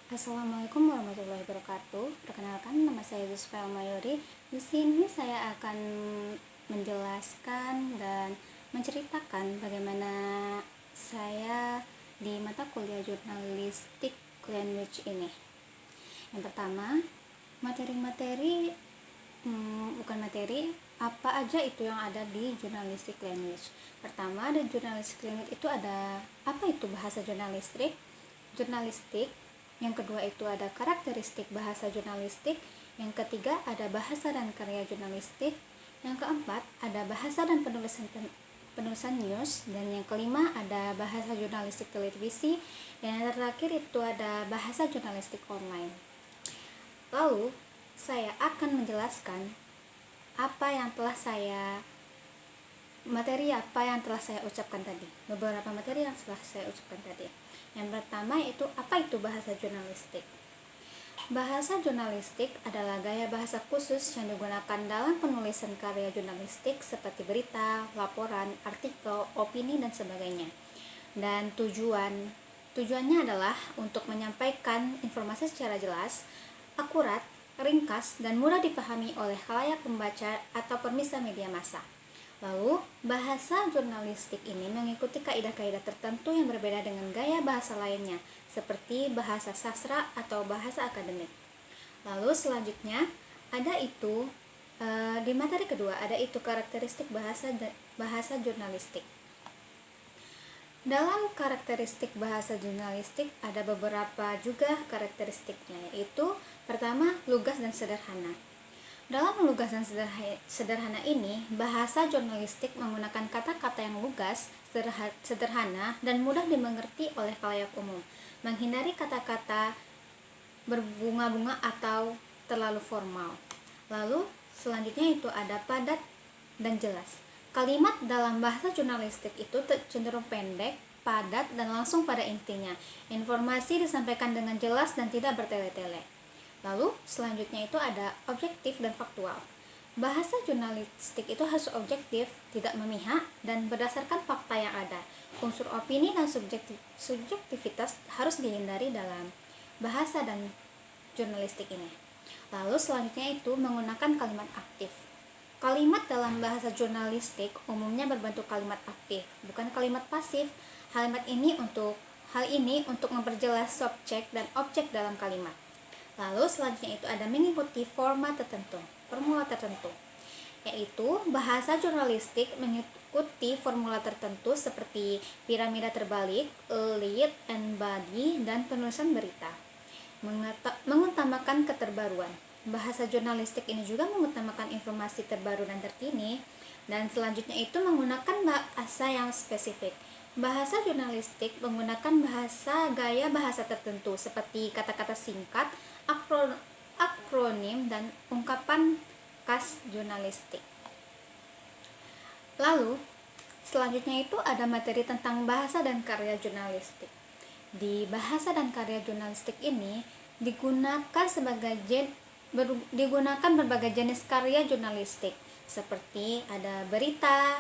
Assalamualaikum warahmatullahi wabarakatuh. Perkenalkan, nama saya Yusfa Mayori. Di sini saya akan menjelaskan dan menceritakan bagaimana saya di mata kuliah jurnalistik language ini. Yang pertama, materi-materi bukan materi, apa aja itu yang ada di jurnalistik language. Pertama, di jurnalistik language itu ada apa itu bahasa jurnalistik. Yang kedua itu ada karakteristik bahasa jurnalistik. Yang ketiga ada bahasa dan karya jurnalistik. Yang keempat ada bahasa dan penulisan news. Dan yang kelima ada bahasa jurnalistik televisi. Dan yang terakhir itu ada bahasa jurnalistik online. Lalu saya akan menjelaskan materi apa yang telah saya ucapkan tadi. Beberapa materi yang telah saya ucapkan tadi. Yang pertama itu apa itu bahasa jurnalistik. Bahasa jurnalistik adalah gaya bahasa khusus yang digunakan dalam penulisan karya jurnalistik seperti berita, laporan, artikel, opini, dan sebagainya. Dan tujuannya adalah untuk menyampaikan informasi secara jelas, akurat, ringkas, dan mudah dipahami oleh khalayak pembaca atau pemirsa media massa. Lalu, bahasa jurnalistik ini mengikuti kaidah-kaidah tertentu yang berbeda dengan gaya bahasa lainnya, seperti bahasa sastra atau bahasa akademik. Lalu selanjutnya, di materi kedua, ada itu karakteristik bahasa jurnalistik. Dalam karakteristik bahasa jurnalistik ada beberapa juga karakteristiknya, yaitu pertama, lugas dan sederhana. Dalam lugas dan sederhana ini, bahasa jurnalistik menggunakan kata-kata yang lugas, sederhana, dan mudah dimengerti oleh khalayak umum, menghindari kata-kata berbunga-bunga atau terlalu formal. Lalu, selanjutnya itu ada padat dan jelas. Kalimat dalam bahasa jurnalistik itu cenderung pendek, padat, dan langsung pada intinya. Informasi disampaikan dengan jelas dan tidak bertele-tele. Lalu selanjutnya itu ada objektif dan faktual. Bahasa jurnalistik itu harus objektif, tidak memihak, dan berdasarkan fakta yang ada. Unsur opini dan subjektivitas harus dihindari dalam bahasa dan jurnalistik ini. Lalu selanjutnya itu menggunakan kalimat aktif. Kalimat dalam bahasa jurnalistik umumnya berbentuk kalimat aktif, bukan kalimat pasif. Hal ini untuk memperjelas subjek dan objek dalam kalimat. Lalu selanjutnya itu ada mengikuti formula tertentu, yaitu bahasa jurnalistik mengikuti formula tertentu seperti piramida terbalik, lead and body, dan penulisan berita. Mengutamakan keterbaruan. Bahasa jurnalistik ini juga mengutamakan informasi terbaru dan terkini. Dan selanjutnya itu menggunakan bahasa yang spesifik. Bahasa jurnalistik menggunakan gaya bahasa tertentu seperti kata-kata singkat, akronim, dan ungkapan khas jurnalistik. Lalu, selanjutnya itu ada materi tentang bahasa dan karya jurnalistik. Di bahasa dan karya jurnalistik ini digunakan berbagai jenis karya jurnalistik, seperti ada berita.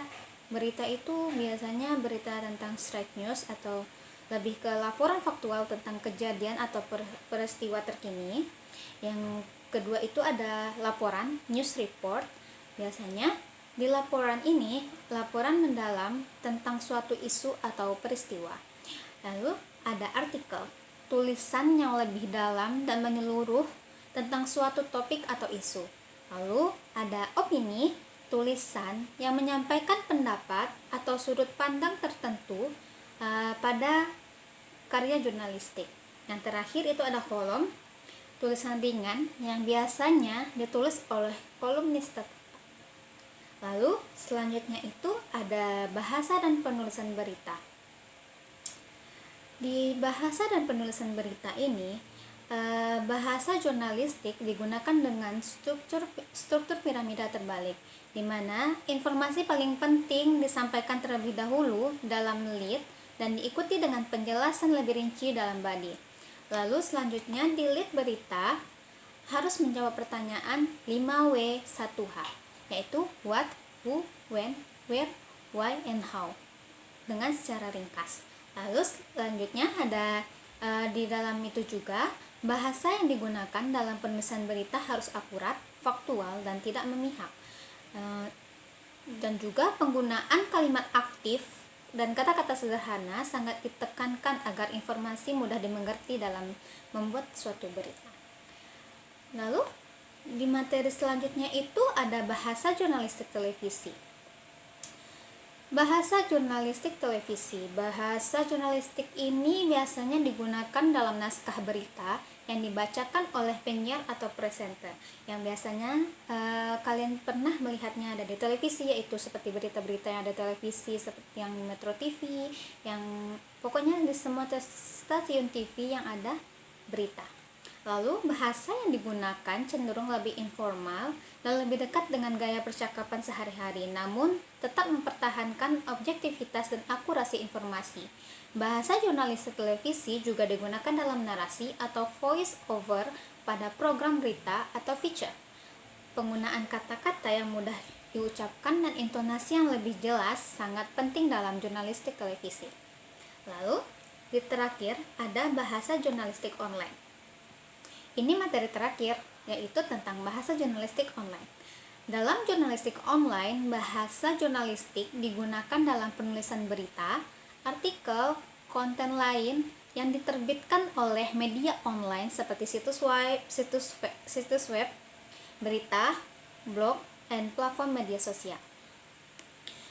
Berita itu biasanya berita tentang straight news atau lebih ke laporan faktual tentang kejadian atau peristiwa terkini. Yang kedua itu ada laporan, news report. Biasanya di laporan ini, laporan mendalam tentang suatu isu atau peristiwa. Lalu ada artikel, tulisan yang lebih dalam dan menyeluruh tentang suatu topik atau isu. Lalu ada opini, tulisan yang menyampaikan pendapat atau sudut pandang tertentu pada karya jurnalistik. Yang terakhir itu ada kolom, tulisan ringan yang biasanya ditulis oleh kolumnis tetap. Lalu selanjutnya itu ada bahasa dan penulisan berita. Di bahasa dan penulisan berita ini, bahasa jurnalistik digunakan dengan struktur piramida terbalik, di mana informasi paling penting disampaikan terlebih dahulu dalam lead dan diikuti dengan penjelasan lebih rinci dalam body. Lalu selanjutnya di lead berita harus menjawab pertanyaan 5W1H, yaitu what, who, when, where, why, and how dengan secara ringkas. Lalu selanjutnya ada di dalam itu juga Bahasa yang digunakan dalam penulisan berita harus akurat, faktual, dan tidak memihak. Dan juga penggunaan kalimat aktif dan kata-kata sederhana sangat ditekankan agar informasi mudah dimengerti dalam membuat suatu berita. Lalu, di materi selanjutnya itu ada bahasa jurnalistik televisi. Bahasa jurnalistik televisi. Bahasa jurnalistik ini biasanya digunakan dalam naskah berita yang dibacakan oleh penyiar atau presenter. Yang biasanya kalian pernah melihatnya ada di televisi, yaitu seperti berita-berita yang ada di televisi seperti yang Metro TV, yang pokoknya di semua stasiun TV yang ada berita. Lalu, bahasa yang digunakan cenderung lebih informal dan lebih dekat dengan gaya percakapan sehari-hari, namun tetap mempertahankan objektivitas dan akurasi informasi. Bahasa jurnalistik televisi juga digunakan dalam narasi atau voice over pada program berita atau feature. Penggunaan kata-kata yang mudah diucapkan dan intonasi yang lebih jelas sangat penting dalam jurnalistik televisi. Lalu, di terakhir ada bahasa jurnalistik online. Ini materi terakhir, yaitu tentang bahasa jurnalistik online. Dalam jurnalistik online, bahasa jurnalistik digunakan dalam penulisan berita, artikel, konten lain yang diterbitkan oleh media online seperti situs web, berita, blog, dan platform media sosial.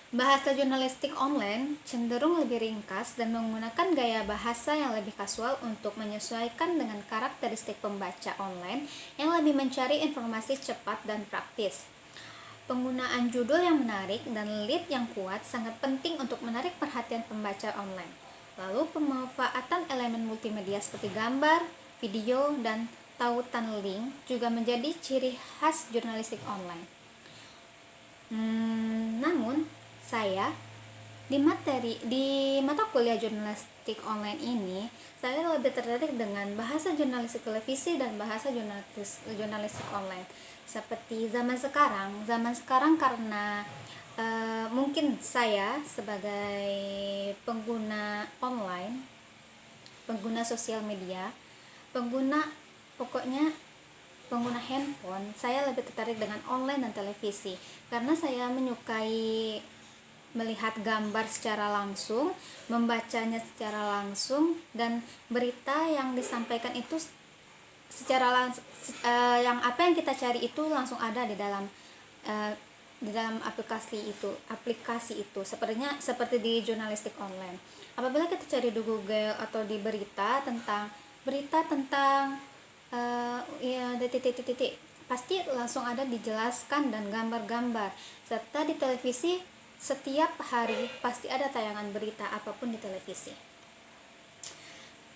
Bahasa jurnalistik online cenderung lebih ringkas dan menggunakan gaya bahasa yang lebih kasual untuk menyesuaikan dengan karakteristik pembaca online yang lebih mencari informasi cepat dan praktis. Penggunaan judul yang menarik dan lead yang kuat sangat penting untuk menarik perhatian pembaca online. Lalu, pemanfaatan elemen multimedia seperti gambar, video, dan tautan link juga menjadi ciri khas jurnalistik online. Namun, saya di mata kuliah jurnalistik online ini, saya lebih tertarik dengan bahasa jurnalistik televisi dan bahasa jurnalistik online. Seperti zaman sekarang karena mungkin saya sebagai pengguna online, pengguna sosial media, pengguna handphone, saya lebih tertarik dengan online dan televisi karena saya menyukai melihat gambar secara langsung, membacanya secara langsung, dan berita yang disampaikan itu secara langsung, yang apa yang kita cari itu langsung ada di dalam aplikasi itu seperti di jurnalistik online. Apabila kita cari di Google atau di berita tentang titik, pasti langsung ada dijelaskan dan gambar-gambar. Serta di televisi setiap hari pasti ada tayangan berita apapun di televisi.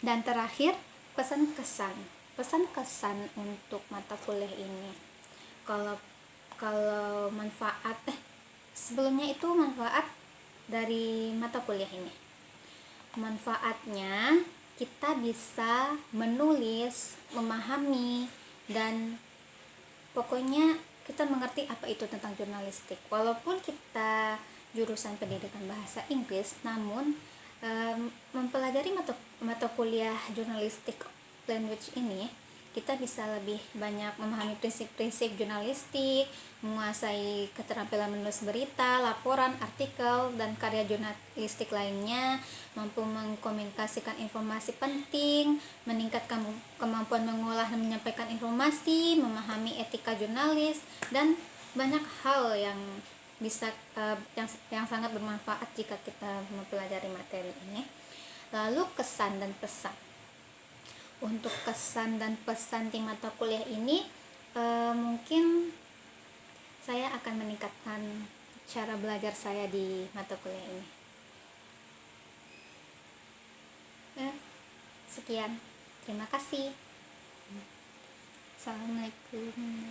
Dan terakhir, pesan-kesan untuk mata kuliah ini. Kalau sebelumnya itu manfaat dari mata kuliah ini. Manfaatnya, kita bisa menulis, memahami, dan pokoknya kita mengerti apa itu tentang jurnalistik. Walaupun kita jurusan pendidikan bahasa Inggris, namun mempelajari mata kuliah jurnalistik language ini, kita bisa lebih banyak memahami prinsip-prinsip jurnalistik, menguasai keterampilan menulis berita, laporan, artikel, dan karya jurnalistik lainnya, mampu mengkomunikasikan informasi penting, meningkatkan kemampuan mengolah dan menyampaikan informasi, memahami etika jurnalis, dan banyak hal yang bisa yang sangat bermanfaat jika kita mempelajari materi ini. Lalu, kesan dan pesan. Untuk kesan dan pesan di mata kuliah ini, mungkin saya akan meningkatkan cara belajar saya di mata kuliah ini. Sekian, terima kasih. Assalamualaikum.